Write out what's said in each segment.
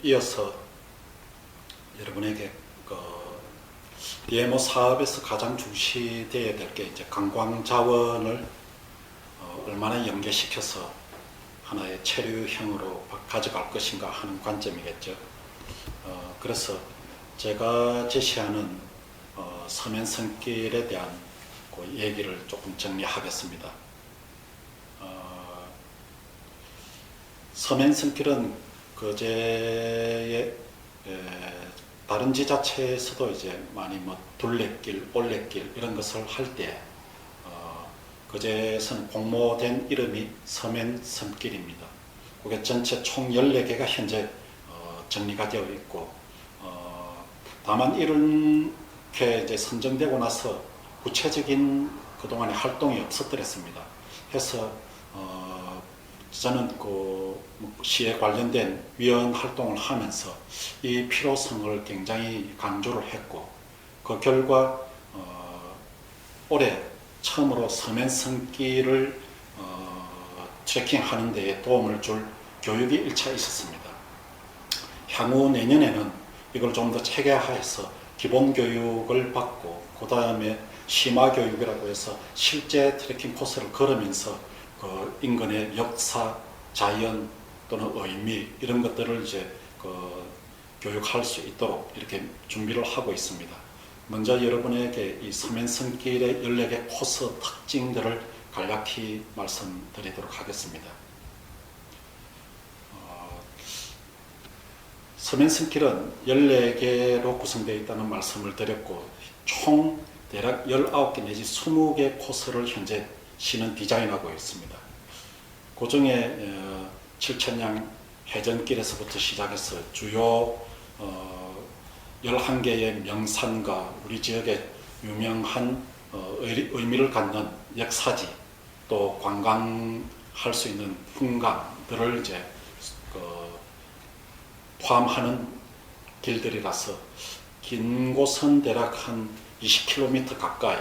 이어서 여러분에게 DMO 사업에서 가장 중시되어야 될 게 이제 관광 자원을 얼마나 연계시켜서 하나의 체류형으로 가져갈 것인가 하는 관점이겠죠. 그래서 제가 제시하는 서면선길에 대한 그 얘기를 조금 정리하겠습니다. 서면선길은 그제의 다른 지자체에서도 이제 많이 뭐 둘레길, 올레길 이런 것을 할 때 그제에서는 공모된 이름이 서면선길입니다. 그게 전체 총 14개가 현재 정리가 되어 있고 다만 이렇게 이제 선정되고 나서 구체적인 그동안의 활동이 없었더랬습니다. 해서 저는 그 시에 관련된 위원 활동을 하면서 이 필요성을 굉장히 강조를 했고 그 결과 올해 처음으로 서면선길을 트래킹하는 데에 도움을 줄 교육이 1차 있었습니다. 향후 내년에는 이걸 좀 더 체계화해서 기본 교육을 받고 그 다음에 심화 교육이라고 해서 실제 트래킹 코스를 걸으면서 그 인근의 역사, 자연 또는 의미 이런 것들을 이제 교육할 수 있도록 이렇게 준비를 하고 있습니다. 먼저 여러분에게 이 서면선길의 14개 코스 특징들을 간략히 말씀드리도록 하겠습니다. 서면선길은 14개로 구성되어 있다는 말씀을 드렸고 총 대략 19개 내지 20개 코스를 현재 시는 디자인하고 있습니다. 그 중에 7천량 해전길에서부터 시작해서 주요 11개의 명산과 우리 지역의 유명한 의미를 갖는 역사지 또 관광할 수 있는 풍광들을 이제 포함하는 길들이라서 긴 곳은 대략 한 20km 가까이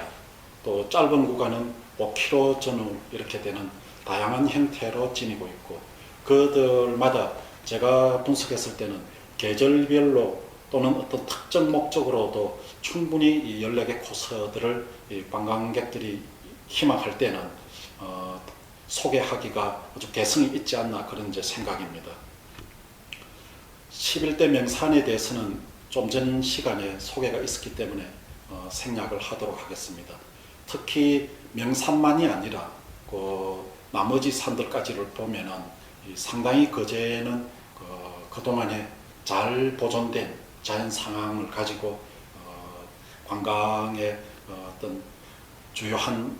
또 짧은 구간은 5km 전후 이렇게 되는 다양한 형태로 지니고 있고 그들마다 제가 분석했을 때는 계절별로 또는 어떤 특정 목적으로도 충분히 이 14개 코스들을 이 관광객들이 희망할 때는 소개하기가 아주 개성이 있지 않나 그런 제 생각입니다. 11대 명산에 대해서는 좀 전 시간에 소개가 있었기 때문에 생략을 하도록 하겠습니다. 특히 명산만이 아니라 나머지 산들까지를 보면은 상당히 그제는 그동안에 잘 보존된 자연 상황을 가지고 관광의 어떤 주요한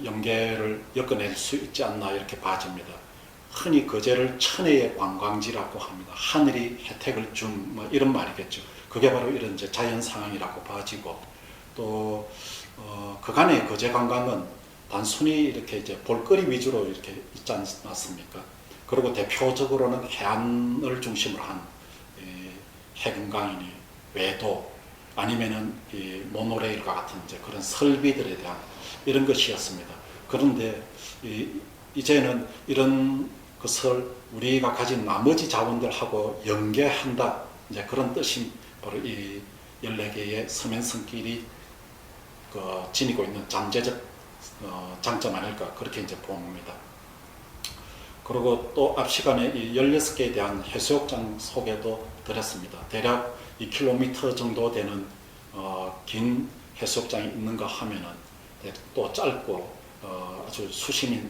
연계를 엮어낼 수 있지 않나 이렇게 봐집니다. 흔히 그제를 천혜의 관광지라고 합니다. 하늘이 혜택을 준 뭐 이런 말이겠죠. 그게 바로 이런 이제 자연 상황이라고 봐지고 또 그간의 거제 관광은 단순히 이렇게 이제 볼거리 위주로 이렇게 있지 않습니까? 그리고 대표적으로는 해안을 중심으로 한 해금강이니 외도 아니면은 이 모노레일과 같은 이제 그런 설비들에 대한 이런 것이었습니다. 그런데 이제는 이런 것을 우리가 가진 나머지 자원들하고 연계한다. 이제 그런 뜻이 바로 이 14개의 서면선길이 지니고 있는 잠재적 장점 아닐까 그렇게 이제 봅니다. 그리고 또 앞 시간에 이 16개에 대한 해수욕장 소개도 드렸습니다. 대략 2km 정도 되는 긴 해수욕장이 있는가 하면은 또 짧고 아주 수심이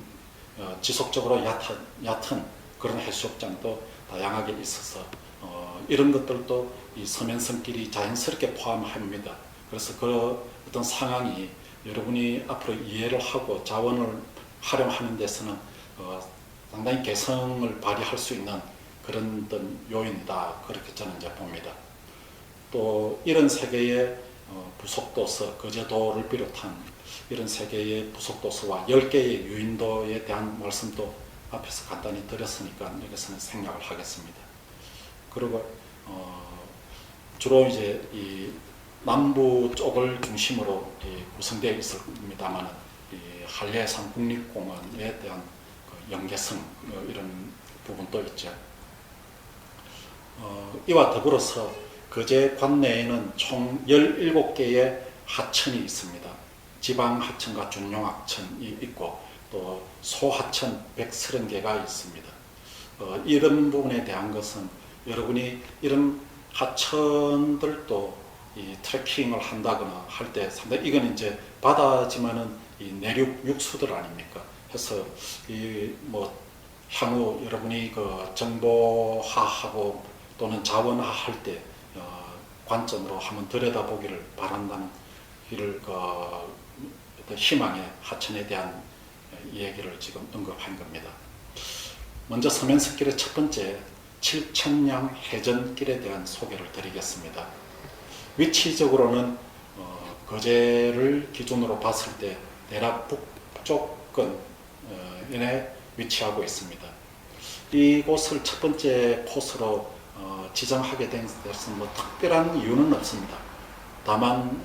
지속적으로 얕은 그런 해수욕장도 다양하게 있어서 이런 것들도 이 서면선길이 자연스럽게 포함합니다. 그래서 그 어떤 상황이 여러분이 앞으로 이해를 하고 자원을 활용하는 데서는 상당히 개성을 발휘할 수 있는 그런 어떤 요인이다 그렇게 저는 이제 봅니다. 또 이런 세계의 부속도서, 거제도를 비롯한 이런 세계의 부속도서와 10개의 유인도에 대한 말씀도 앞에서 간단히 드렸으니까 여기서는 생략을 하겠습니다. 그리고 주로 이제 이 남부 쪽을 중심으로 구성되어 있습니다만 한려해상 국립공원에 대한 연계성 이런 부분도 있죠. 이와 더불어서 거제 관내에는 총 17개의 하천이 있습니다. 지방 하천과 준용 하천이 있고 또 소하천 130개가 있습니다. 이런 부분에 대한 것은 여러분이 이런 하천들도 이 트레킹을 한다거나 할 때 상당히 이건 이제 바다지만은 이 내륙 육수들 아닙니까? 해서 이 뭐 향후 여러분이 그 정보화하고 또는 자원화 할 때 관점으로 한번 들여다보기를 바란다는 이를 희망의 하천에 대한 얘기를 지금 언급한 겁니다. 먼저 서면석길의 첫 번째 칠천량 해전길에 대한 소개를 드리겠습니다. 위치적으로는 거제를 기준으로 봤을 때 대략 북쪽근에 위치하고 있습니다. 이곳을 첫 번째 코스로 지정하게 된 것은 뭐 특별한 이유는 없습니다. 다만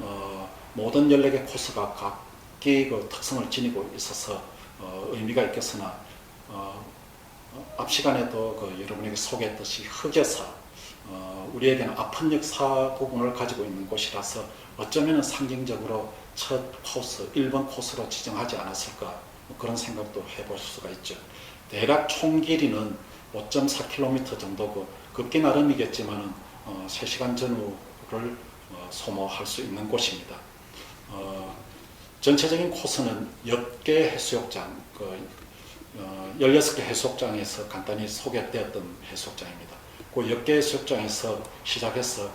모든 14개 코스가 각기 그 특성을 지니고 있어서 의미가 있겠으나 앞 시간에도 여러분에게 소개했듯이 흑여사, 우리에게는 아픈 역사 부분을 가지고 있는 곳이라서 어쩌면 상징적으로 첫 코스, 1번 코스로 지정하지 않았을까 그런 생각도 해볼 수가 있죠. 대략 총 길이는 5.4km 정도고 걷기 나름이겠지만 3시간 전후를 소모할 수 있는 곳입니다. 전체적인 코스는 10개 해수욕장, 16개 해수욕장에서 간단히 소개되었던 해수욕장입니다. 그 10개 해수욕장에서 시작해서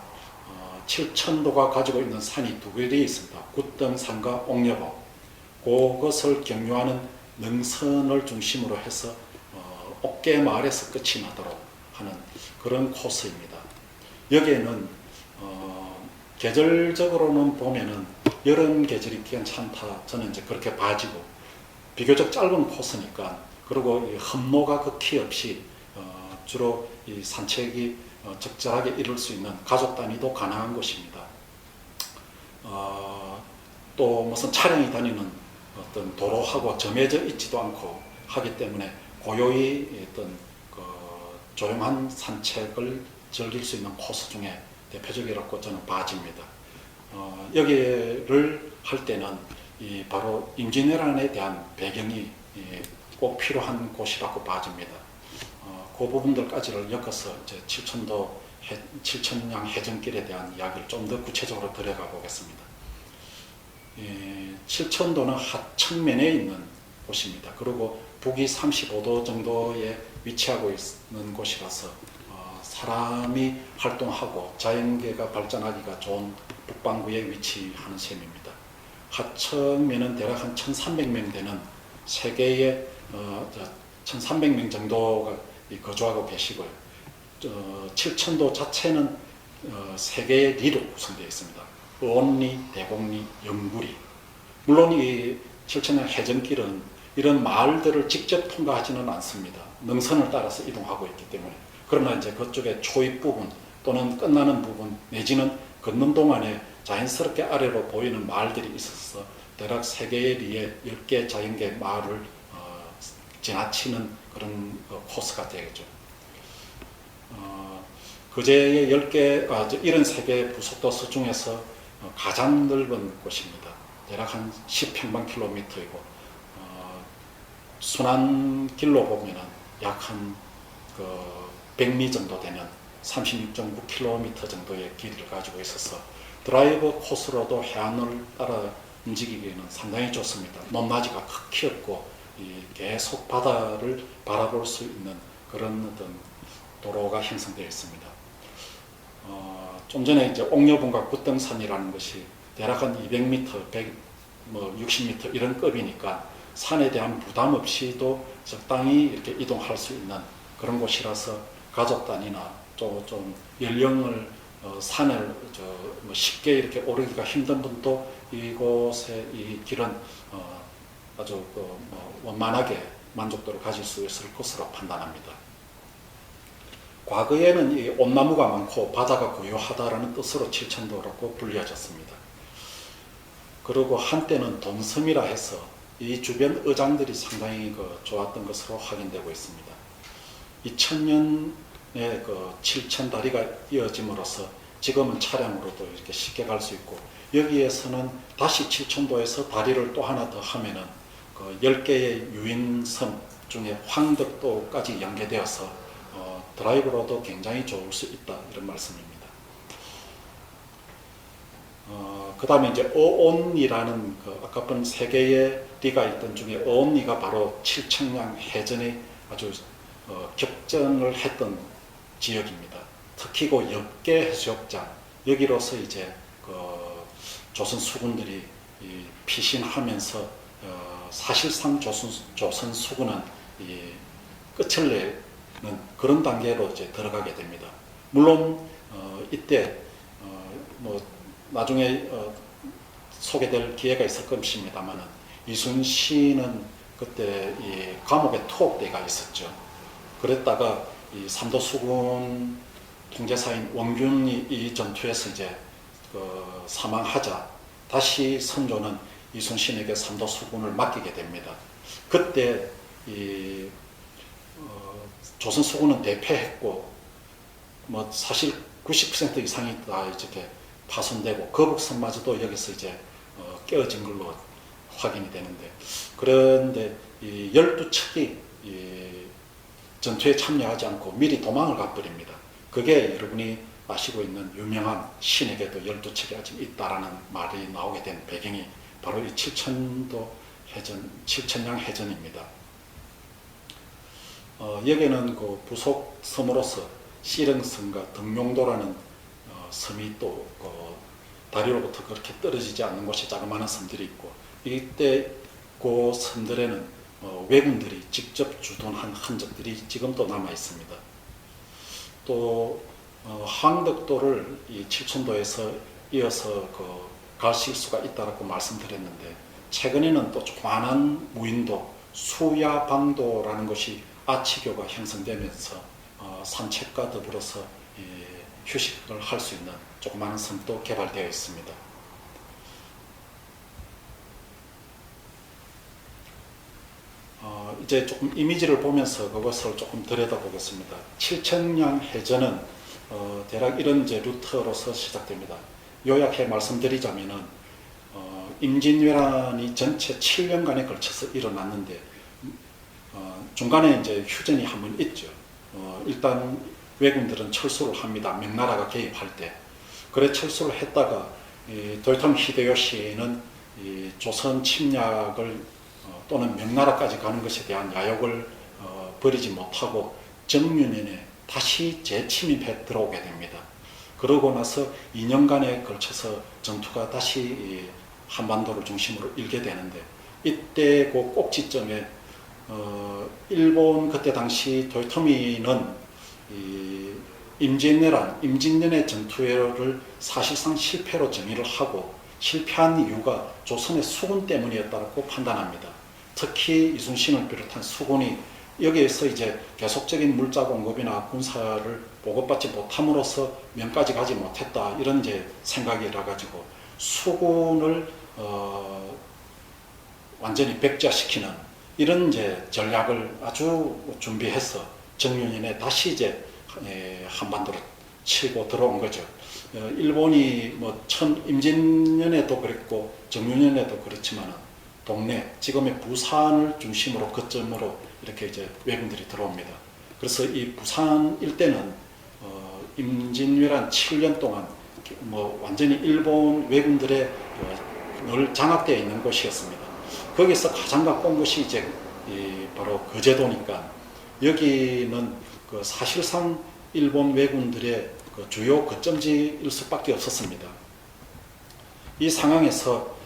칠천도가 가지고 있는 산이 두 개이 있습니다. 굿등산과 옥녀봉. 그것을 경유하는 능선을 중심으로 해서 옥계마을에서 끝이 나도록 하는 그런 코스입니다. 여기에는 계절적으로는 보면은 여름 계절이 괜찮다. 저는 이제 그렇게 봐지고 비교적 짧은 코스니까 그리고 이 험로가 극히 없이 주로 이 산책이 적절하게 이룰 수 있는 가족 단위도 가능한 곳입니다. 또 무슨 차량이 다니는 어떤 도로하고 점해져 있지도 않고 하기 때문에 고요히 어떤 조용한 산책을 즐길 수 있는 코스 중에 대표적이라고 저는 봐집니다. 여기를 할 때는 바로 임진왜란에 대한 배경이 꼭 필요한 곳이라고 봐집니다. 그 부분들까지를 엮어서 이제 칠천량 해전길에 대한 이야기를 좀 더 구체적으로 들어가 보겠습니다. 칠천도는 하천면에 있는 곳입니다. 그리고 북위 35도 정도에 위치하고 있는 곳이라서 사람이 활동하고 자연계가 발전하기가 좋은 북반구에 위치하는 셈입니다. 하천면은 대략 한 1300명 되는 세계의 1300명 정도가 거주하고 계시고요. 칠천도 자체는 3개의 리로 구성되어 있습니다. 언리, 대곡리, 영구리. 물론 이 칠천량 해전길은 이런 마을들을 직접 통과하지는 않습니다. 능선을 따라서 이동하고 있기 때문에. 그러나 이제 그쪽에 초입 부분 또는 끝나는 부분 내지는 걷는 동안에 자연스럽게 아래로 보이는 마을들이 있어서 대략 3개의 리에 10개 자연계 마을을 지나치는 그런 코스가 되겠죠. 거제의 73개 부속도서 중에서 가장 넓은 곳입니다. 대략 한 10평방킬로미터이고 순환길로 보면은 약 한 100리 정도 되는 36.9km 정도의 길이를 가지고 있어서 드라이브 코스로도 해안을 따라 움직이기에는 상당히 좋습니다. 높낮이가 극히 없고 계속 바다를 바라볼 수 있는 그런 어떤 도로가 형성되어 있습니다. 좀 전에 이제 옥녀봉과 굿등산이라는 것이 대략 한 200m, 160m 이런 급이니까 산에 대한 부담 없이도 적당히 이렇게 이동할 수 있는 그런 곳이라서 가족 단위나 또 좀 연령을 산을 쉽게 이렇게 오르기가 힘든 분도 이곳의 이 길은 아주 원만하게 만족도를 가질 수 있을 것으로 판단합니다. 과거에는 이 온나무가 많고 바다가 고요하다라는 뜻으로 칠천도라고 불려졌습니다. 그리고 한때는 동섬이라 해서 이 주변 어장들이 상당히 좋았던 것으로 확인되고 있습니다. 2000년 그 7천 다리가 이어짐으로써 지금은 차량으로도 이렇게 쉽게 갈 수 있고, 여기에서는 다시 7천도에서 다리를 또 하나 더 하면은 그 10개의 유인섬 중에 황덕도까지 연계되어서 드라이브로도 굉장히 좋을 수 있다, 이런 말씀입니다. 그 다음에 이제 어온리라는 그 아까 본 세 개의 리가 있던 중에 어온리가 바로 칠천량 해전에 아주 격전을 했던 지역입니다. 특히 그 엽계 해수욕장, 여기로서 이제 그 조선 수군들이 피신하면서 사실상 조선 수군은 끝을 내는 그런 단계로 이제 들어가게 됩니다. 물론 이때 뭐 나중에 소개될 기회가 있을 것입니다만은, 이순신은 그때 이 감옥에 투옥대가 있었죠. 그랬다가 이 삼도수군 통제사인 원균이 이 전투에서 이제 사망하자 다시 선조는 이순신에게 삼도수군을 맡기게 됩니다. 그때 조선 수군은 대패했고, 뭐 사실 90% 이상이 다 이렇게 파손되고 거북선마저도 여기서 이제 깨어진 걸로 확인이 되는데, 그런데 이 12척이 전투에 참여하지 않고 미리 도망을 가버립니다. 그게 여러분이 아시고 있는 유명한 신에게도 12척이 아직 있다라는 말이 나오게 된 배경이 바로 이 칠천도 해전, 칠천량 해전입니다. 여기는 그 부속 섬으로서 시릉섬과 등용도라는 섬이 또 다리로부터 그렇게 떨어지지 않는 곳이 자그마한 섬들이 있고, 이때 그 섬들에는 왜군들이 직접 주둔한 흔적들이 지금도 남아 있습니다. 또 황덕도를 이 칠천도에서 이어서 가실 수가 있다고 말씀드렸는데, 최근에는 또 조그마한 무인도 수야방도라는 곳이 아치교가 형성되면서 산책과 더불어서 휴식을 할 수 있는 조그마한 섬도 개발되어 있습니다. 이제 조금 이미지를 보면서 그것을 조금 들여다보겠습니다. 칠천량 해전은 대략 이런 이제 루트로서 시작됩니다. 요약해 말씀드리자면은 임진왜란이 전체 7년간에 걸쳐서 일어났는데, 중간에 이제 휴전이 한 번 있죠. 일단 왜군들은 철수를 합니다. 명나라가 개입할 때. 그래 철수를 했다가 도요토미 히데요시는 조선 침략을 또는 명나라까지 가는 것에 대한 야욕을 버리지 못하고 정윤년에 다시 재침입해 들어오게 됩니다. 그러고 나서 2년간에 걸쳐서 전투가 다시 한반도를 중심으로 일게 되는데, 이때 그 꼭지점에 일본 그때 당시 도요토미는 임진년의 전투를 사실상 실패로 정의를 하고, 실패한 이유가 조선의 수군 때문이었다고 판단합니다. 특히 이순신을 비롯한 수군이 여기에서 이제 계속적인 물자 공급이나 군사를 보급받지 못함으로써 명까지 가지 못했다, 이런 이제 생각이라 가지고 수군을 완전히 백자시키는 이런 이제 전략을 아주 준비해서 정윤년에 다시 이제 한반도로 치고 들어온 거죠. 일본이 뭐 임진년에도 그랬고 정윤년에도 그렇지만 동네, 지금의 부산을 중심으로 거점으로 이렇게 이제 왜군들이 들어옵니다. 그래서 이 부산 일대는 임진왜란 7년 동안 뭐 완전히 일본 왜군들의 늘 장악되어 있는 곳이었습니다. 거기서 가장 가까운 곳이 이제 바로 거제도니까, 여기는 사실상 일본 왜군들의 주요 거점지일 수밖에 없었습니다. 이 상황에서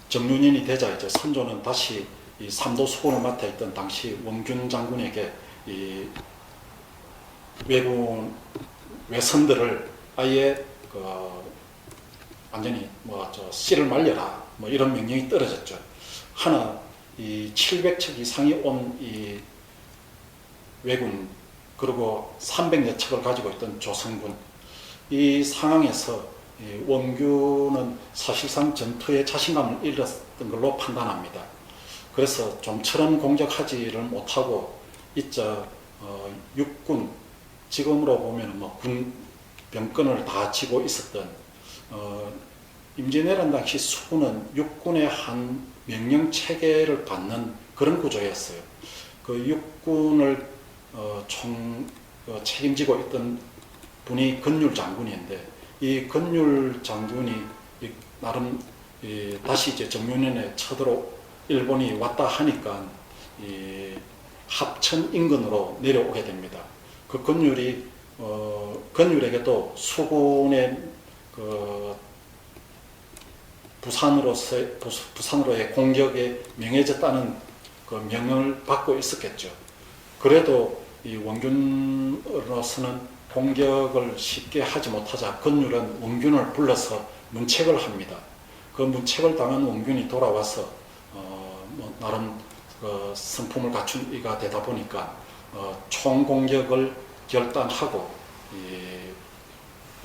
정윤년이 되자 이제 선조는 다시 이 삼도 수군을 맡아 있던 당시 원균 장군에게 이 왜군 외선들을 아예 완전히 씨를 말려라, 뭐 이런 명령이 떨어졌죠. 하나 이 700척 이상이 온 이 왜군, 그리고 300여 척을 가지고 있던 조선군, 이 상황에서 원균은 사실상 전투에 자신감을 잃었던 걸로 판단합니다. 그래서 좀처럼 공격하지를 못하고 이자 육군, 지금으로 보면 군 병권을 다 쥐고 있었던 임진왜란 당시 수군은 육군의 한 명령 체계를 받는 그런 구조였어요. 그 육군을 책임지고 있던 분이 건율 장군인데, 이 건율 장군이 나름 다시 이제 정유년에 쳐들어 일본이 왔다 하니까 합천 인근으로 내려오게 됩니다. 그 건율에게도 수군의 부산으로의 공격에 명해졌다는 그 명령을 받고 있었겠죠. 그래도 이 원균으로서는 공격을 쉽게 하지 못하자 건율은 원균을 불러서 문책을 합니다. 그 문책을 당한 원균이 돌아와서 나름 성품을 갖춘 이가 되다 보니까 총공격을 결단하고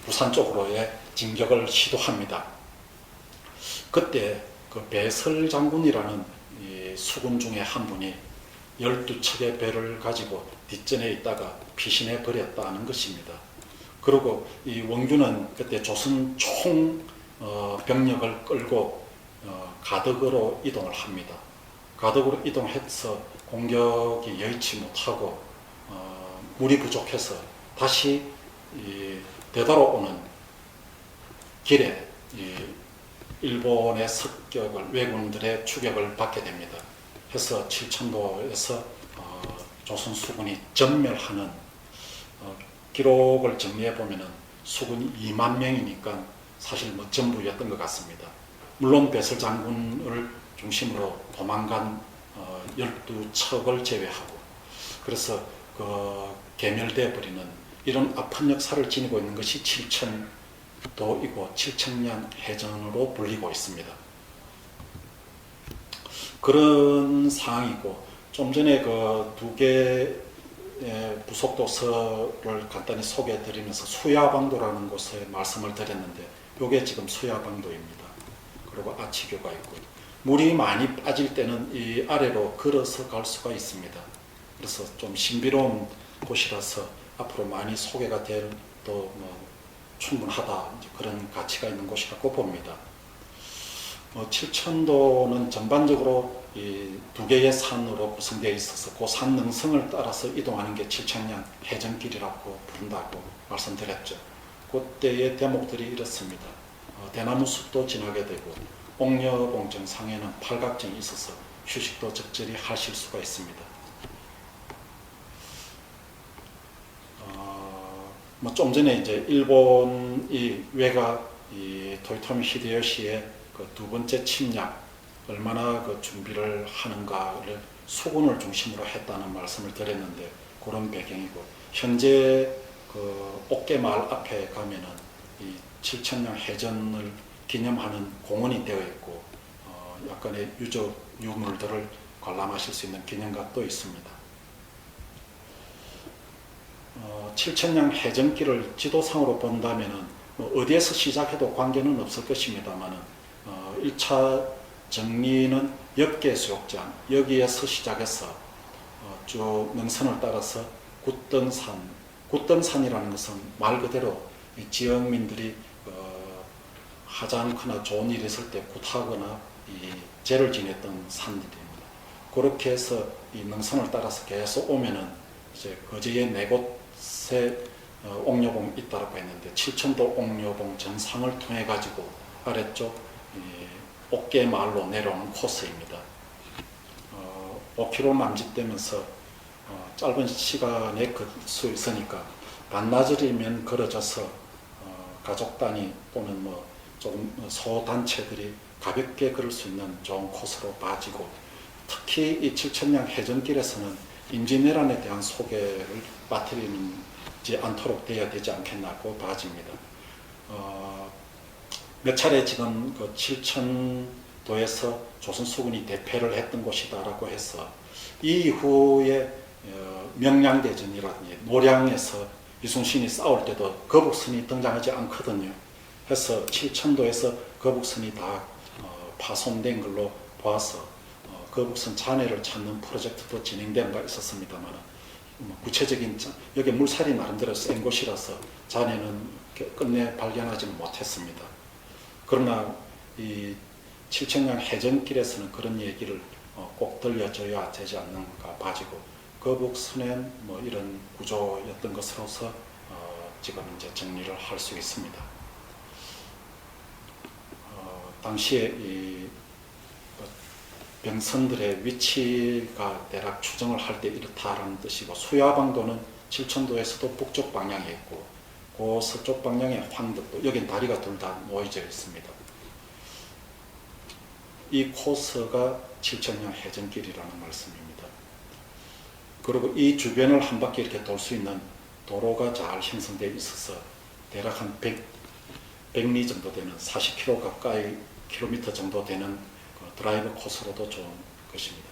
부산 쪽으로의 진격을 시도합니다. 그때 그 배설 장군이라는 수군 중에 한 분이 12척의 배를 가지고 뒷전에 있다가 피신해 버렸다는 것입니다. 그리고 이 원균은 그때 조선 총 병력을 끌고 가덕으로 이동을 합니다. 가덕으로 이동해서 공격이 여의치 못하고 물이 부족해서 다시 되돌아오는 길에 일본의 습격을, 왜군들의 추격을 받게 됩니다. 해서 칠천도에서 조선 수군이 전멸하는 기록을 정리해 보면은 수군이 2만 명이니까 사실 전부였던 것 같습니다. 물론 배설 장군을 중심으로 도망간 12척을 제외하고, 그래서 개멸되어 버리는 이런 아픈 역사를 지니고 있는 것이 칠천도이고 칠천량 해전으로 불리고 있습니다. 그런 상황이고, 좀 전에 그 두 개의 부속도서를 간단히 소개해 드리면서 수야방도라는 곳에 말씀을 드렸는데, 이게 지금 수야방도입니다. 그리고 아치교가 있고, 물이 많이 빠질 때는 이 아래로 걸어서 갈 수가 있습니다. 그래서 좀 신비로운 곳이라서 앞으로 많이 소개가 될 또 충분하다, 그런 가치가 있는 곳이라고 봅니다. 칠천도는 전반적으로 이 두 개의 산으로 구성되어 있어서 그 산 능성을 따라서 이동하는 게 칠천량 해전길이라고 부른다고 말씀드렸죠. 그때의 대목들이 이렇습니다. 대나무 숲도 지나게 되고, 옥녀봉 정상에는 팔각정이 있어서 휴식도 적절히 하실 수가 있습니다. 좀 전에 이제 일본이 외가 이 토요토미 히데요시의 그 두 번째 침략 얼마나 그 준비를 하는가를 수군을 중심으로 했다는 말씀을 드렸는데, 그런 배경이고, 현재 그 옥계마을 앞에 가면은 이 칠천량 해전을 기념하는 공원이 되어 있고, 약간의 유적 유물들을 관람하실 수 있는 기념각도 있습니다. 칠천량 해전길을 지도상으로 본다면은 어디에서 시작해도 관계는 없을 것입니다만은 1차 정리는 역계수욕장, 여기에서 시작해서 쭉 능선을 따라서 굿등산이라는 것은 말 그대로 이 지역민들이 하지 않거나 좋은 일이 있을 때 굿하거나 이 제를 지냈던 산들입니다. 그렇게 해서 이 능선을 따라서 계속 오면은 이제 거제의 네 곳에 옥녀봉이 있다고 했는데, 칠천도 옥녀봉 정상을 통해 가지고 아래쪽 옥계마을로 내려오는 코스입니다. 5km 남짓되면서 짧은 시간에 걸 수 있으니까 반나절이면 걸어져서 가족 단위 또는 조금 소단체들이 가볍게 걸을 수 있는 좋은 코스로 봐지고, 특히 이 칠천량 해전길에서는 임진왜란에 대한 소개를 빠뜨리지 않도록 되어야 되지 않겠나고 봐집니다. 몇 차례 지금 그 칠천도에서 조선 수군이 대패를 했던 곳이다라고 해서, 이후에 명량대전이라든지 노량에서 이순신이 싸울 때도 거북선이 등장하지 않거든요. 해서 칠천도에서 거북선이 다 파손된 걸로 봐서 거북선 잔해를 찾는 프로젝트도 진행된 바 있었습니다만, 구체적인 여기 물살이 나름대로 센 곳이라서 잔해는 끝내 발견하지는 못했습니다. 그러나 이 칠천량 해전길에서는 그런 얘기를 꼭 들려줘야 되지 않는가 봐지고 거북선엔 뭐 이런 구조였던 것으로서 지금 이제 정리를 할 수 있습니다. 당시에 이 병선들의 위치가 대략 추정을 할 때 이렇다라는 뜻이고 수야방도는 칠천도에서도 북쪽 방향에 있고 그 서쪽 방향에 황덕도 여긴 다리가 둘 다 놓여져 있습니다. 이 코스가 칠천량 해전길이라는 말씀입니다. 그리고 이 주변을 한 바퀴 이렇게 돌 수 있는 도로가 잘 형성되어 있어서 대략 한 100리 정도 되는 40km 가까이 킬로미터 정도 되는 드라이브 코스로도 좋은 것입니다.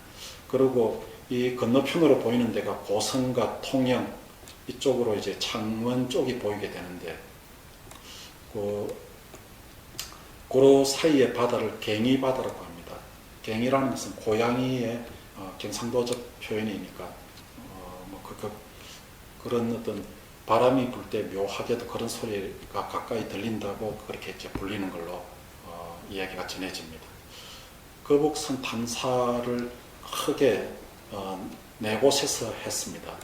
그리고 이 건너편으로 보이는 데가 고성과 통영 이쪽으로 이제 창원 쪽이 보이게 되는데 그 사이의 바다를 갱이 바다라고 합니다. 갱이라는 것은 고양이의 경상도적 표현이니까 그런 어떤 바람이 불 때 묘하게도 그런 소리가 가까이 들린다고 그렇게 이제 불리는 걸로 이야기가 전해집니다. 거북선 탐사를 크게 네 곳에서 했습니다.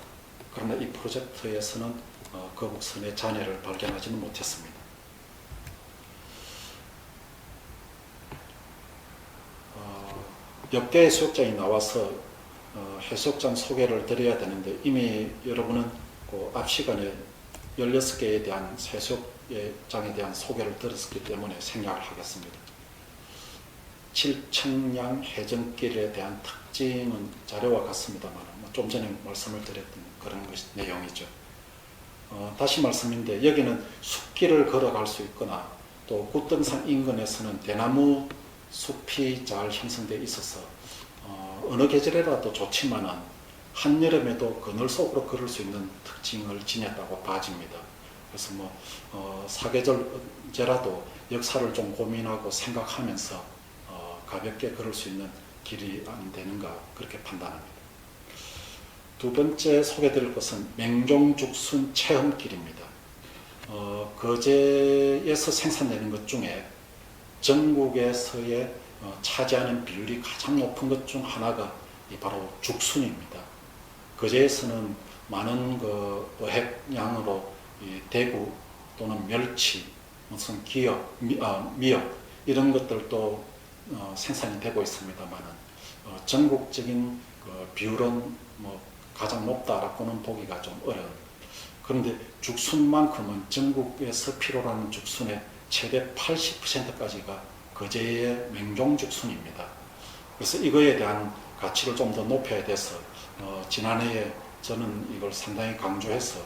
그러나 이 프로젝트에서는 거북선의 잔해를 발견하지는 못했습니다. 몇 개의 해수욕장이 나와서 해수욕장 소개를 드려야 되는데 이미 여러분은 그 앞 시간에 16개에 대한 해수욕장에 대한 소개를 들었기 때문에 생략을 하겠습니다. 칠천량 해전길에 대한 특징은 자료와 같습니다만 좀 전에 말씀을 드렸던 그런 내용이죠. 다시 말씀인데 여기는 숲길을 걸어갈 수 있거나 또 굿등산 인근에서는 대나무 숲이 잘 형성되어 있어서 어느 계절에라도 좋지만은 한여름에도 그늘 속으로 걸을 수 있는 특징을 지녔다고 봐집니다. 그래서 사계절제라도 역사를 좀 고민하고 생각하면서 가볍게 걸을 수 있는 길이 안 되는가 그렇게 판단합니다. 두 번째 소개드릴 것은 맹종죽순 체험길입니다. 거제에서 생산되는 것 중에 전국에서의 차지하는 비율이 가장 높은 것 중 하나가 바로 죽순입니다. 거제에서는 많은 어획량으로 대구 또는 멸치, 무슨 기역, 미역 이런 것들도 생산이 되고 있습니다만은 전국적인 비율은 가장 높다라고는 보기가 좀 어려운. 그런데 죽순만큼은 전국에서 필요로 하는 죽순의 최대 80%까지가 거제의 맹종죽순입니다. 그래서 이거에 대한 가치를 좀 더 높여야 돼서 지난해에 저는 이걸 상당히 강조해서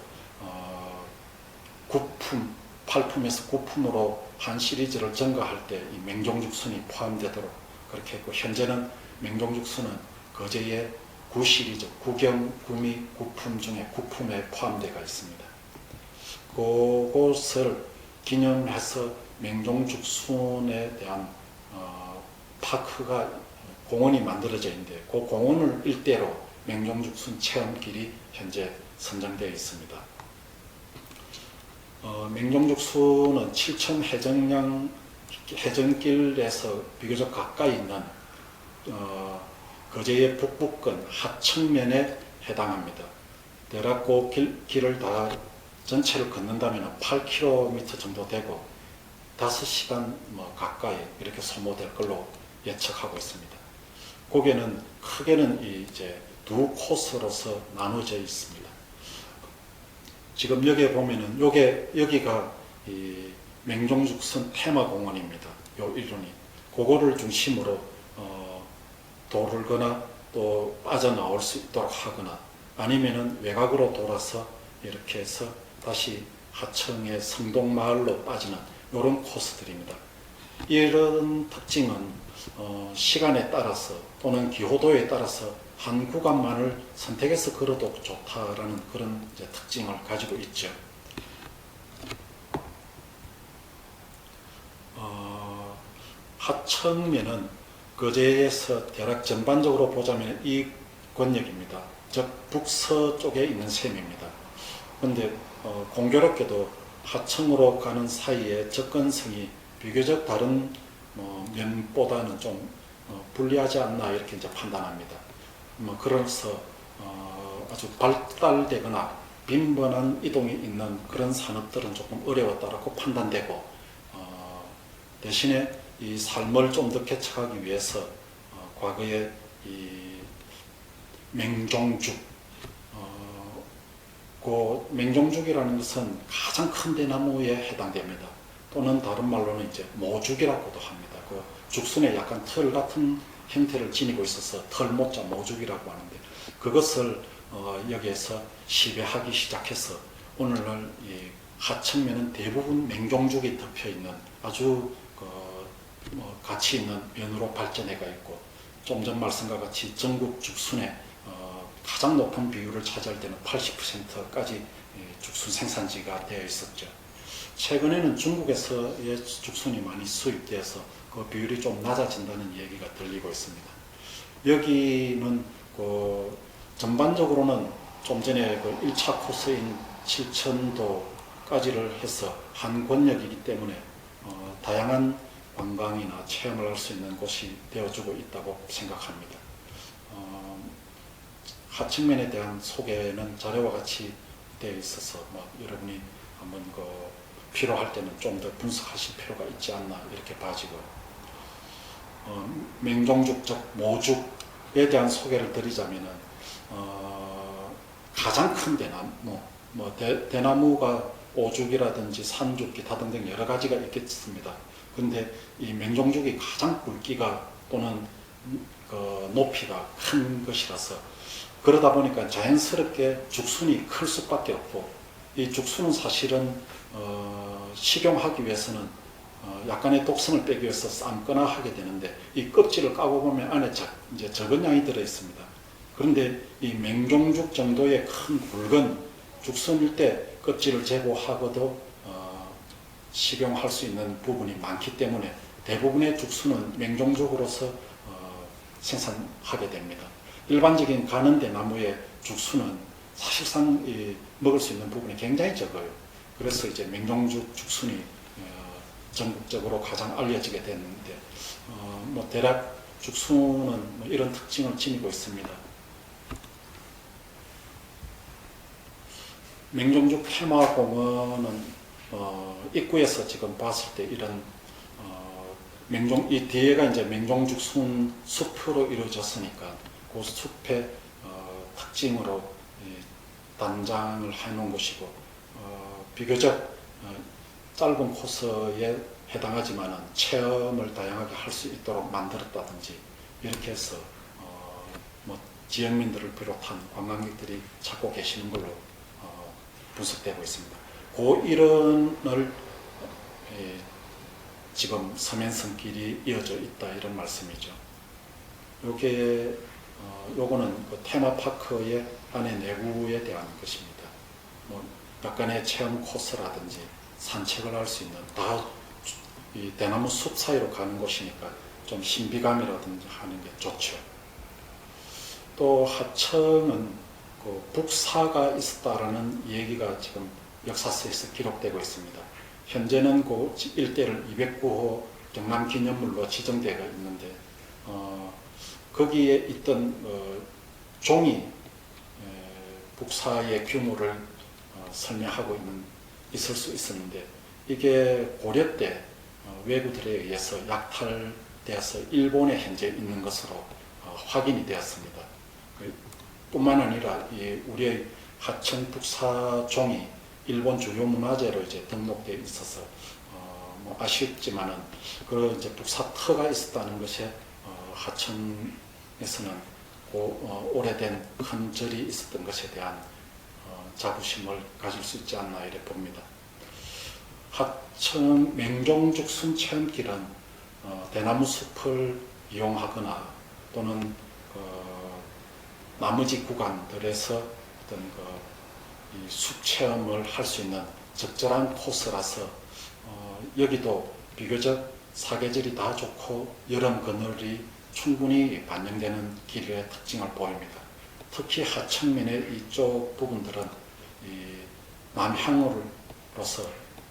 9품, 8품에서 9품으로 한 시리즈를 증가할 때 이 맹종죽순이 포함되도록 그렇게 했고 현재는 맹종죽순은 거제의 9시리즈, 9경, 9미, 9품 중에 9품에 포함되어 있습니다. 그곳을 기념해서 맹종죽순에 대한 파크가 공원이 만들어져 있는데 그 공원을 일대로 맹종죽순 체험길이 현재 선정되어 있습니다. 맹종죽순은 칠천 해전길에서 비교적 가까이 있는 거제의 북부권 하천면에 해당합니다. 대략 그 길을 다 전체를 걷는다면 8km 정도 되고 5시간 가까이 이렇게 소모될 걸로 예측하고 있습니다. 거기는 크게는 이제 두 코스로서 나눠져 있습니다. 지금 여기에 보면은 여기가 이 맹종죽순 테마공원입니다. 요 이론이 그거를 중심으로 도르거나 또 빠져나올 수 있도록 하거나 아니면은 외곽으로 돌아서 이렇게 해서 다시 하청의 성동마을로 빠지는 이런 코스들입니다. 이런 특징은 시간에 따라서 또는 기호도에 따라서 한 구간만을 선택해서 걸어도 좋다라는 그런 이제 특징을 가지고 있죠. 하청면은 거제에서 대략 전반적으로 보자면 이 권역입니다. 즉 북서쪽에 있는 셈입니다. 그런데 공교롭게도 하청으로 가는 사이에 접근성이 비교적 다른 면보다는 좀 불리하지 않나 이렇게 이제 판단합니다. 그래서 아주 발달되거나 빈번한 이동이 있는 그런 산업들은 조금 어려웠다라고 판단되고, 대신에 이 삶을 좀 더 개척하기 위해서 과거에 이 맹종죽, 그 맹종죽이라는 것은 가장 큰 대나무에 해당됩니다. 또는 다른 말로는 이제 모죽이라고도 합니다. 그 죽순에 약간 털 같은 형태를 지니고 있어서 털모자 모죽이라고 하는데, 그것을 여기에서 시배하기 시작해서 오늘날 이 하천면은 대부분 맹종죽이 덮여 있는 아주 가치 있는 면으로 발전해가 있고, 좀 전 말씀과 같이 전국 죽순의 가장 높은 비율을 차지할 때는 80%까지 죽순 생산지가 되어 있었죠. 최근에는 중국에서의 죽순이 많이 수입되어서 그 비율이 좀 낮아진다는 얘기가 들리고 있습니다. 여기는 전반적으로는 좀 전에 1차 코스인 칠천도까지를 해서 한 권역이기 때문에 다양한 관광이나 체험을 할 수 있는 곳이 되어주고 있다고 생각합니다. 하층면에 대한 소개는 자료와 같이 되어 있어서 여러분이 한번 필요할 때는 좀 더 분석하실 필요가 있지 않나 이렇게 봐지고요. 맹종죽, 즉 모죽에 대한 소개를 드리자면은 가장 큰 대나무, 대나무가 오죽이라든지 산죽, 기타 등등 여러 가지가 있겠습니다. 근데 이 맹종죽이 가장 굵기가 또는 높이가 큰 것이라서, 그러다 보니까 자연스럽게 죽순이 클 수밖에 없고, 이 죽순은 사실은 식용하기 위해서는 약간의 독성을 빼기 위해서 삶거나 하게 되는데, 이 껍질을 까고 보면 안에 이제 적은 양이 들어 있습니다. 그런데 이 맹종죽 정도의 큰 굵은 죽순일 때 껍질을 제거하고도 식용할 수 있는 부분이 많기 때문에 대부분의 죽순은 맹종죽으로서 생산하게 됩니다. 일반적인 가는데 나무의 죽순은 사실상 먹을 수 있는 부분이 굉장히 적어요. 그래서 이제 맹종죽 죽순이 전국적으로 가장 알려지게 됐는데, 대략 죽순은 이런 특징을 지니고 있습니다. 맹종죽 테마공원은 입구에서 지금 봤을 때 이런 이 뒤에가 이제 맹종죽순 숲으로 이루어졌으니까 그 숲의 특징으로 단장을 해놓은 곳이고, 비교적 짧은 코스에 해당하지만은 체험을 다양하게 할 수 있도록 만들었다든지 이렇게 해서 지역민들을 비롯한 관광객들이 찾고 계시는 걸로 분석되고 있습니다. 그 일원을 지금 서면성길이 이어져 있다 이런 말씀이죠. 요거는 테마파크의 안에 내부에 대한 것입니다. 약간의 체험 코스라든지 산책을 할 수 있는, 이 대나무 숲 사이로 가는 곳이니까 좀 신비감이라든지 하는 게 좋죠. 또 하청은 북사가 있었다라는 얘기가 지금 역사서에서 기록되고 있습니다. 현재는 그 일대를 209호 경남기념물로 지정되어 있는데, 거기에 있던 종이 북사의 규모를 설명하고 있을 수 있었는데, 이게 고려 때 왜구들에 의해서 약탈되어서 일본에 현재 있는 것으로 확인이 되었습니다. 뿐만 아니라 우리의 하청 북사 종이 일본 주요 문화재로 이제 등록되어 있어서 아쉽지만은 그 이제 북사터가 있었다는 것에 하청에서는 오래된 큰 절이 있었던 것에 대한 자부심을 가질 수 있지 않나 이래 봅니다. 하청 맹종죽순 체험길은 대나무 숲을 이용하거나 또는 나머지 구간들에서 어떤 숲 체험을 할 수 있는 적절한 코스라서 여기도 비교적 사계절이 다 좋고 여름 그늘이 충분히 반영되는 길의 특징을 보입니다. 특히 하층면의 이쪽 부분들은 이 남향으로서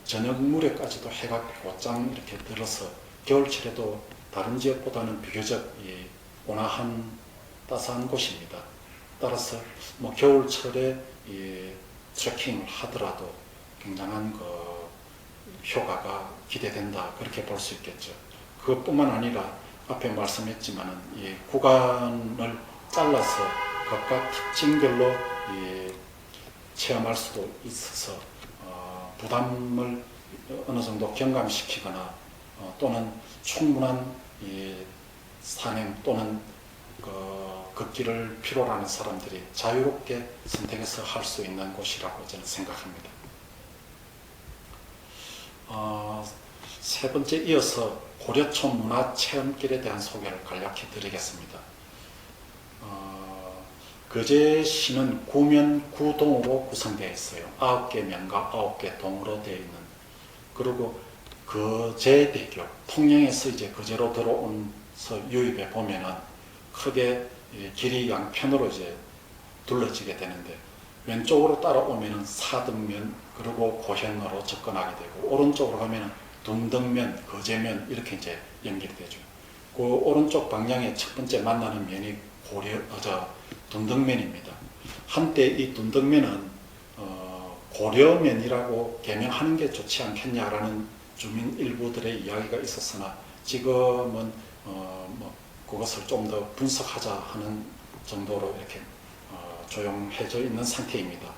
저녁 무렵까지도 해가 곧장 이렇게 들어서 겨울철에도 다른 지역보다는 비교적 온화한 따스한 곳입니다. 따라서 뭐 겨울철에 트레킹을 하더라도 굉장한 효과가 기대된다, 그렇게 볼 수 있겠죠. 그것뿐만 아니라 앞에 말씀했지만은 이 구간을 잘라서 각각 특징별로 체험할 수도 있어서 부담을 어느 정도 경감시키거나 또는 충분한 산행 또는 걷기를 필요로 하는 사람들이 자유롭게 선택해서 할 수 있는 곳이라고 저는 생각합니다. 세 번째 이어서 고려촌 문화체험길에 대한 소개를 간략히 드리겠습니다. 거제시는 구면 9동으로 구성되어 있어요. 9개 면과 9개 동으로 되어 있는. 그리고 거제대교, 통영에서 이제 거제로 들어온서 유입해 보면은 크게 길이 양편으로 이제 둘러지게 되는데, 왼쪽으로 따라오면은 사등면 그리고 고현로로 접근하게 되고, 오른쪽으로 가면은 둔덕면, 거제면 이렇게 이제 연결되죠. 그 오른쪽 방향에 첫 번째 만나는 면이 둔덕면입니다. 한때 이 둔덕면은 고려면이라고 개명하는 게 좋지 않겠냐라는 주민 일부들의 이야기가 있었으나 지금은 그것을 좀 더 분석하자 하는 정도로 이렇게 조용해져 있는 상태입니다.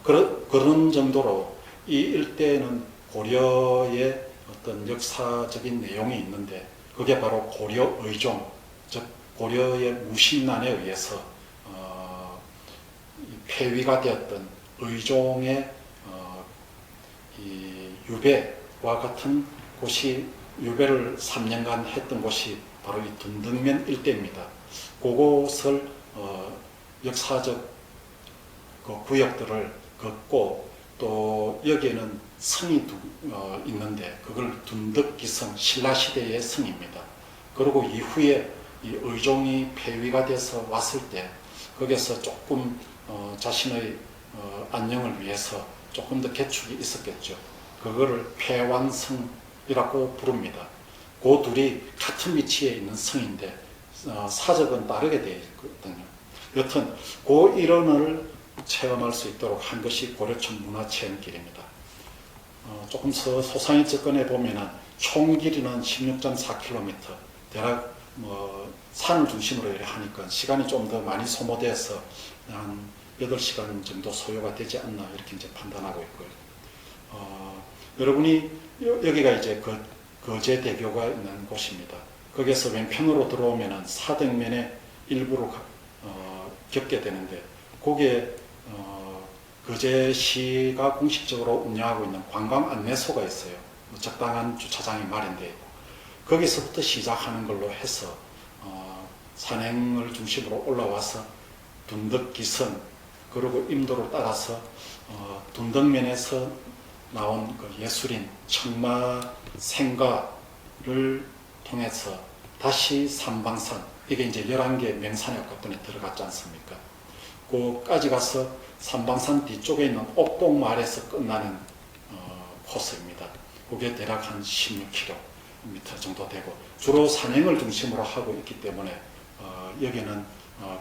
그런 정도로 이 일대에는 고려의 어떤 역사적인 내용이 있는데, 그게 바로 고려 의종, 즉 고려의 무신난에 의해서 폐위가 되었던 의종의 이 유배와 같은 곳이, 유배를 3년간 했던 곳이 바로 이 둔덕면 일대입니다. 그곳을 역사적 구역들을 걷고, 또 여기에는 성이 있는데 그걸 둔덕기성, 신라시대의 성입니다. 그리고 이후에 이 의종이 폐위가 돼서 왔을 때 거기서 조금 자신의 안녕을 위해서 조금 더 개축이 있었겠죠. 그거를 폐왕성이라고 부릅니다. 그 둘이 같은 위치에 있는 성인데 사적은 다르게 되어 있거든요. 여튼 그 일원을 체험할 수 있도록 한 것이 고려촌 문화체험길입니다. 조금 소상히 접근해 보면은 총 길이는 16.4km, 대략 산을 중심으로 이렇게 하니까 시간이 좀 더 많이 소모돼서 한 8시간 정도 소요가 되지 않나, 이렇게 이제 판단하고 있고요. 여러분이 여기가 이제 거제대교가 있는 곳입니다. 거기에서 왼편으로 들어오면은 사등면의 일부로 겪게 되는데, 거기에 거제시가 공식적으로 운영하고 있는 관광 안내소가 있어요. 적당한 주차장이 마련되어 있고, 거기서부터 시작하는 걸로 해서 산행을 중심으로 올라와서 둔덕기선, 그리고 임도를 따라서 둔덕면에서 나온 그 예술인 청마 생가를 통해서 다시 삼방산, 이게 이제 11개 명산의 것들이 들어갔지 않습니까? 그까지 가서 삼방산 뒤쪽에 있는 옥동마을에서 끝나는 코스입니다. 그게 대략 한 16km 정도 되고, 주로 산행을 중심으로 하고 있기 때문에 여기는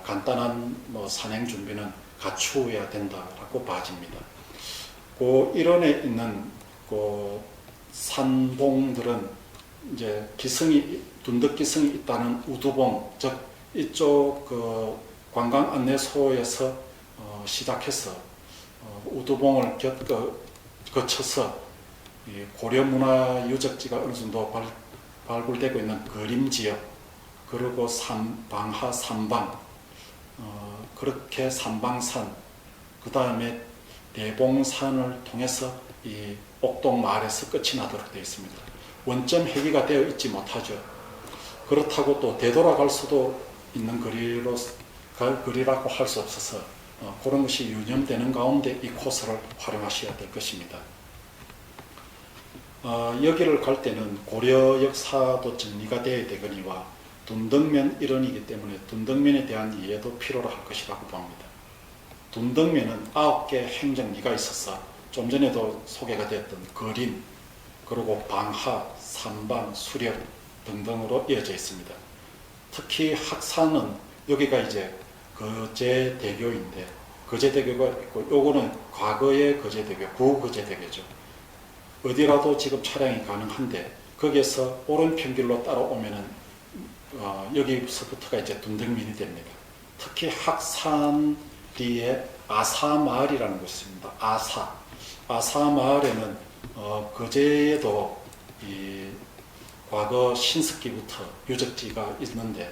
간단한 산행 준비는 갖추어야 된다라고 봐집니다. 그 일원에 있는 그 산봉들은 이제 둔덕기성이 있다는 우두봉, 즉 이쪽 관광 안내소에서 시작해서 우두봉을 거쳐서 고려문화유적지가 어느 정도 발굴되고 있는 그림지역, 그리고 방하 삼방, 그렇게 삼방산, 그 다음에 대봉산을 통해서 이 옥동마을에서 끝이 나도록 되어 있습니다. 원점 회귀가 되어 있지 못하죠. 그렇다고 또 되돌아갈 수도 있는 거리라고 할 수 없어서 그런 것이 유념되는 가운데 이 코스를 활용하셔야 될 것입니다. 여기를 갈 때는 고려 역사도 정리가 되어야 되거니와 둔덕면 일원이기 때문에 둔덕면에 대한 이해도 필요로 할 것이라고 봅니다. 둔덕면은 9개 행정리가 있어서 좀 전에도 소개가 됐던 거림, 그리고 방하, 삼방, 수렵 등등으로 이어져 있습니다. 특히 학사는 여기가 이제 거제대교인데 거제대교가 있고 요거는 과거의 거제대교, 구거제대교죠. 어디라도 지금 차량이 가능한데 거기에서 오른편길로 따라오면은 여기서부터가 이제 둔덕면이 됩니다. 특히 학산 뒤에 아사마을이라는 곳이 있습니다. 아사마을에는 거제에도 이 과거 신석기부터 유적지가 있는데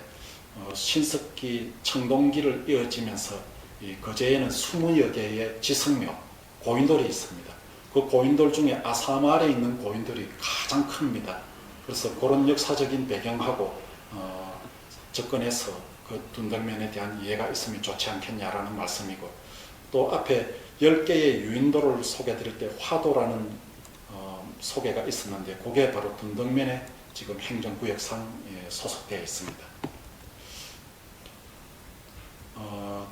신석기 청동기를 이어지면서 이 거제에는 20여 개의 지성묘, 고인돌이 있습니다. 그 고인돌 중에 아사마을에 있는 고인돌이 가장 큽니다. 그래서 그런 역사적인 배경하고 접근해서 그 둔덕면에 대한 이해가 있으면 좋지 않겠냐라는 말씀이고, 또 앞에 10개의 유인도를 소개드릴 때 화도라는 소개가 있었는데 그게 바로 둔덕면에 지금 행정구역상 소속되어 있습니다.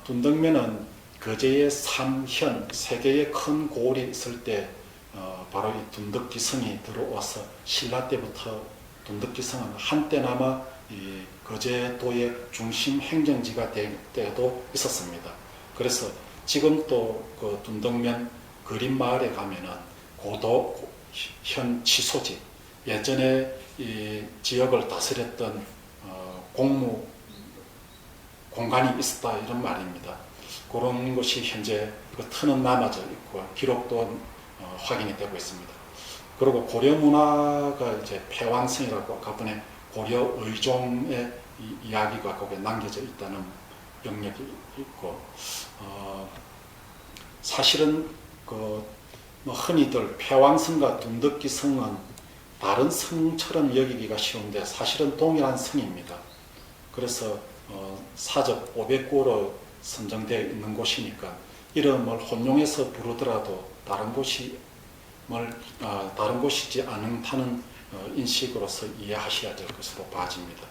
둔덕면은 거제의 삼현, 세 개의 큰 고을이 있을 때 바로 이 둔덕지성이 들어와서 신라 때부터 둔덕지성은 한때나마 이 거제도의 중심 행정지가 될 때도 있었습니다. 그래서 지금 또 그 둔덕면 그림마을에 가면은 고도 현 치소지, 예전에 이 지역을 다스렸던 공무 공간이 있었다 이런 말입니다. 그런 것이 현재 그 터는 남아져 있고 기록도 확인이 되고 있습니다. 그리고 고려 문화가 이제 폐왕성이라고 가번에 고려 의종의 이야기가 거기에 남겨져 있다는 영역이 있고, 사실은 흔히들 폐왕성과 둔덕기성은 다른 성처럼 여기기가 쉬운데 사실은 동일한 성입니다. 그래서 사적 500구로 선정되어 있는 곳이니까 이름을 혼용해서 부르더라도 다른 곳이지 않다는 인식으로서 이해하셔야 될 것으로 봐집니다.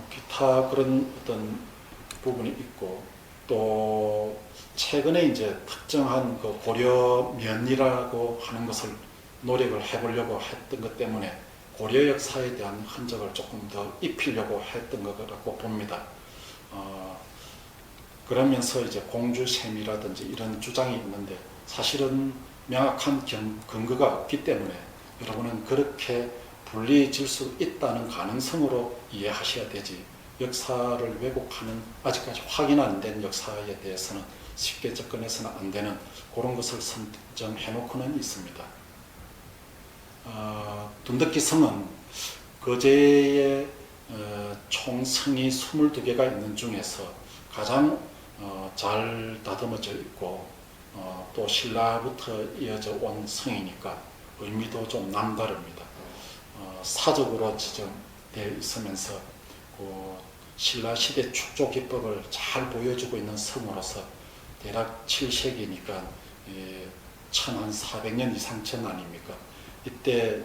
기타 그런 어떤 부분이 있고, 또 최근에 이제 특정한 그 고려면이라고 하는 것을 노력을 해보려고 했던 것 때문에 고려 역사에 대한 흔적을 조금 더 입히려고 했던 거라고 봅니다. 그러면서 이제 공주셈이라든지 이런 주장이 있는데 사실은 명확한 근거가 없기 때문에 여러분은 그렇게 분리질 수 있다는 가능성으로 이해하셔야 되지, 역사를 왜곡하는 아직까지 확인 안 된 역사에 대해서는 쉽게 접근해서는 안 되는 그런 것을 선정해 놓고는 있습니다. 둔덕기성은 거제에 총 성이 22개가 있는 중에서 가장 잘 다듬어져 있고 또 신라부터 이어져 온 성이니까 의미도 좀 남다릅니다. 사적으로 지정되어 있으면서 신라 시대 축조 기법을 잘 보여주고 있는 성으로서 대략 7세기니까 1400년 이상 전 아닙니까? 이때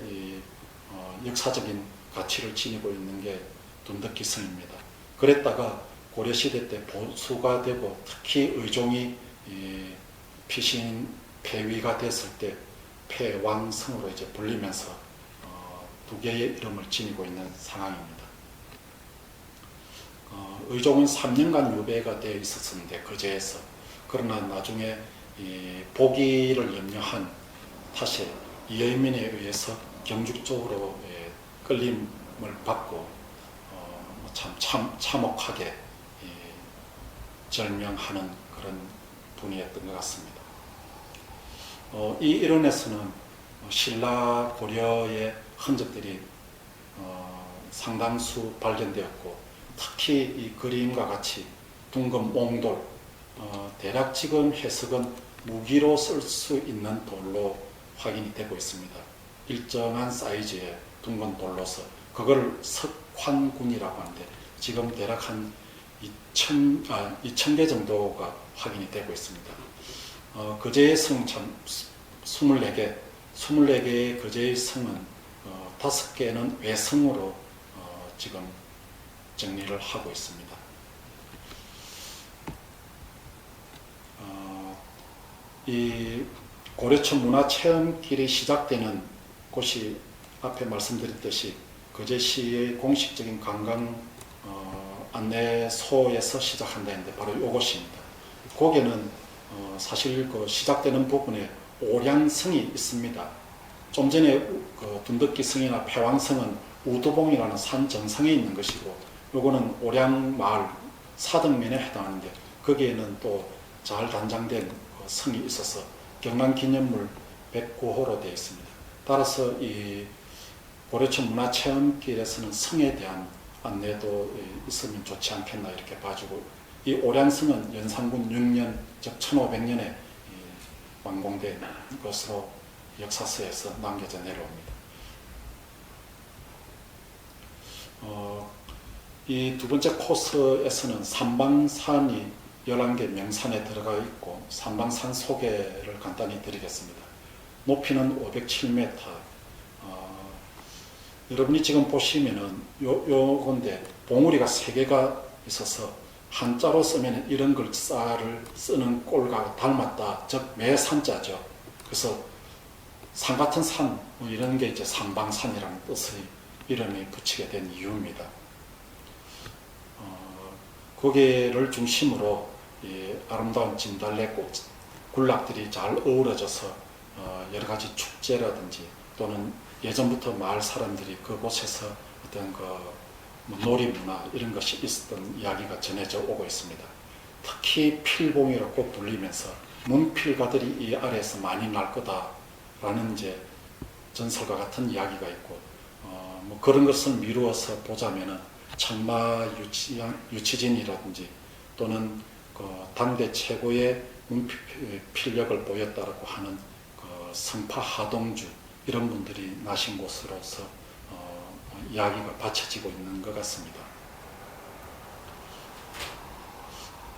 역사적인 가치를 지니고 있는 게 둔덕기성입니다. 그랬다가 고려시대 때 보수가 되고 특히 의종이 폐위가 됐을 때 폐왕성으로 이제 불리면서 두 개의 이름을 지니고 있는 상황입니다. 의종은 3년간 유배가 되어 있었는데 거제에서, 그러나 나중에 보기를 염려한 탓에 이의민에 의해서 경주 쪽으로 끌림을 받고 참혹하게 절명하는 그런 분이었던 것 같습니다. 이 일원에서는 신라 고려의 흔적들이 상당수 발견되었고, 특히 이 그림과 같이 둥근 몽돌, 대략 지금 해석은 무기로 쓸 수 있는 돌로 확인이 되고 있습니다. 일정한 사이즈의 둥근 돌로서 그걸 석환군이라고 하는데 지금 대략 한 2,000개 정도가 확인이 되고 있습니다. 거제의 성 참 24개의 거제의 성은 5개는 외성으로 지금 정리를 하고 있습니다. 이 고려천 문화체험길이 시작되는 곳이 앞에 말씀드렸듯이 거제시의 공식적인 관광 안내소에서 시작한다는데 바로 이곳입니다. 거기는 사실 그 시작되는 부분에 오량성이 있습니다. 좀 전에 그 둔덕기성이나 패왕성은 우두봉이라는 산 정상에 있는 것이고, 요거는 오량마을 사등면에 해당하는데 거기에는 또 잘 단장된 성이 있어서 경남기념물 109호로 되어 있습니다. 따라서 이 고려천 문화체험길에서는 성에 대한 안내도 있으면 좋지 않겠나 이렇게 봐주고, 이 오량성은 연산군 6년 즉 1500년에 완공된 것으로 역사서에서 남겨져 내려옵니다. 이 두 번째 코스에서는 삼방산이 11개 명산에 들어가 있고, 삼방산 소개를 간단히 드리겠습니다. 높이는 507m. 여러분이 지금 보시면은 요건데 봉우리가 3개가 있어서 한자로 쓰면 이런 글자를 쓰는 꼴과 닮았다. 즉 매산자죠. 그래서 산 같은 산 뭐 이런 게 이제 삼방산이라는 뜻의 이름이 붙이게 된 이유입니다. 거기를 중심으로 이 아름다운 진달래꽃 군락들이 잘 어우러져서 여러 가지 축제라든지 또는 예전부터 마을 사람들이 그곳에서 어떤 놀이문화 이런 것이 있었던 이야기가 전해져 오고 있습니다. 특히 필봉이라고 불리면서 문필가들이 이 아래에서 많이 날 거다라는 이제 전설과 같은 이야기가 있고, 뭐 그런 것을 미루어서 보자면은 청마 유치진이라든지 또는 당대 최고의 문필력을 보였다라고 하는 성파 하동주 이런 분들이 나신 곳으로서 이야기가 받쳐지고 있는 것 같습니다.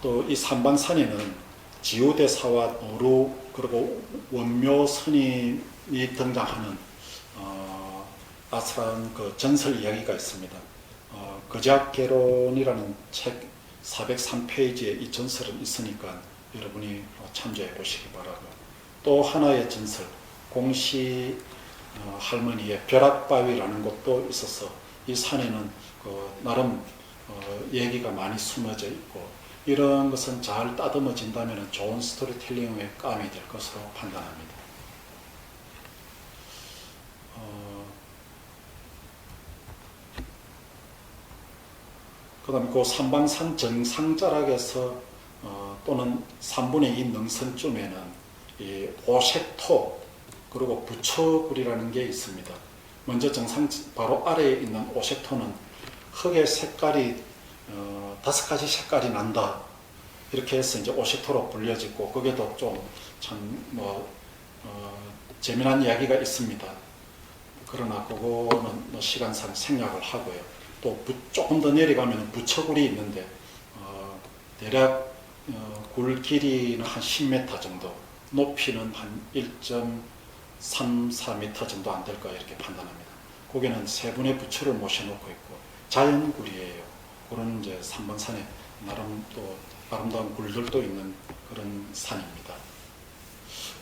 또 이 삼방산에는 지우대사와 어루 그리고 원묘 스님이 등장하는 아슬한 전설 이야기가 있습니다. 거제학개론이라는 책 403페이지에 이 전설은 있으니까 여러분이 참조해 보시기 바라고, 또 하나의 전설 공시 할머니의 벼락바위라는 곳도 있어서 이 산에는 나름 얘기가 많이 숨어져 있고, 이런 것은 잘 따듬어진다면 좋은 스토리텔링의 감이 될 것으로 판단합니다. 그 다음에 그 삼방산 정상자락에서 또는 3분의 2 능선쯤에는 이 오색토 그리고 부처굴이라는 게 있습니다. 먼저 정상 바로 아래에 있는 오색토는 흙의 색깔이 5가지 색깔이 난다. 이렇게 해서 이제 오색토로 불려지고, 거기에도 좀 참 재미난 이야기가 있습니다. 그러나 그거는 시간상 생략을 하고요. 또 조금 더 내려가면 부처굴이 있는데 대략 굴 길이는 한 10m 정도, 높이는 한 1.34m 정도 안 될까 이렇게 판단합니다. 거기는 세 분의 부처를 모셔놓고 있고 자연굴이에요. 그런 이제 삼방산에 나름 또 아름다운 굴들도 있는 그런 산입니다.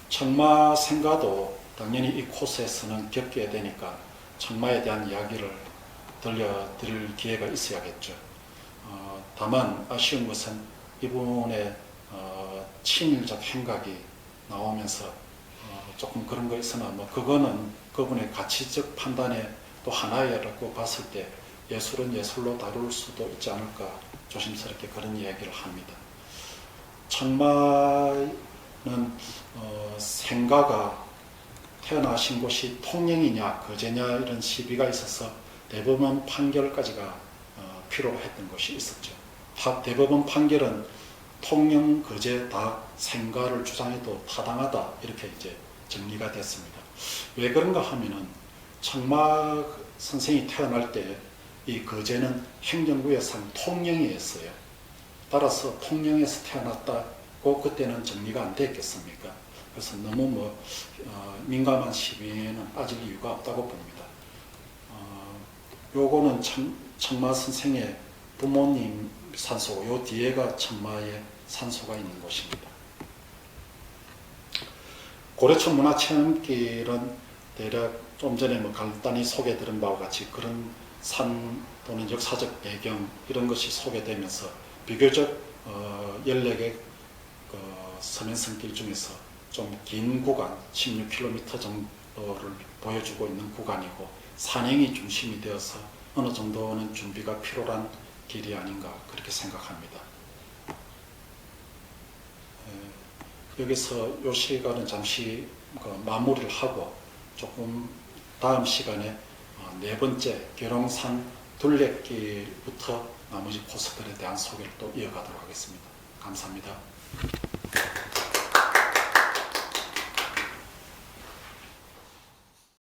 청마생가도 당연히 이 코스에서는 겪게 되니까 청마에 대한 이야기를 들려드릴 기회가 있어야겠죠. 다만 아쉬운 것은 이분의 친일적 행각이 나오면서 조금 그런 거 있으나 뭐 그거는 그분의 가치적 판단의 또 하나라고 봤을 때 예술은 예술로 다룰 수도 있지 않을까 조심스럽게 그런 이야기를 합니다. 청마는 생가가 태어나신 곳이 통영이냐 거제냐 이런 시비가 있어서 대법원 판결까지가 필요했던 것이 있었죠. 대법원 판결은 통영, 거제 다 생가를 주장해도 타당하다 이렇게 이제 정리가 됐습니다. 왜 그런가 하면은 청마 선생이 태어날 때 이 거제는 행정구역상 통영이었어요. 따라서 통영에서 태어났다고 그때는 정리가 안 됐겠습니까? 그래서 너무 민감한 시비에는 빠질 이유가 없다고 봅니다. 요거는 청마 선생의 부모님 산소고 요 뒤에가 청마의 산소가 있는 곳입니다. 고려천 문화체험길은 대략 좀 전에 간단히 소개드린 바와 같이 그런 산 또는 역사적 배경 이런 것이 소개되면서 비교적 14개 서면성길 중에서 좀 긴 구간 16km 정도를 보여주고 있는 구간이고 산행이 중심이 되어서 어느 정도는 준비가 필요한 길이 아닌가 그렇게 생각합니다. 여기서 이 시간은 잠시 마무리를 하고 조금 다음 시간에 네 번째 계룡산 둘레길부터 나머지 코스들에 대한 소개를 또 이어가도록 하겠습니다. 감사합니다.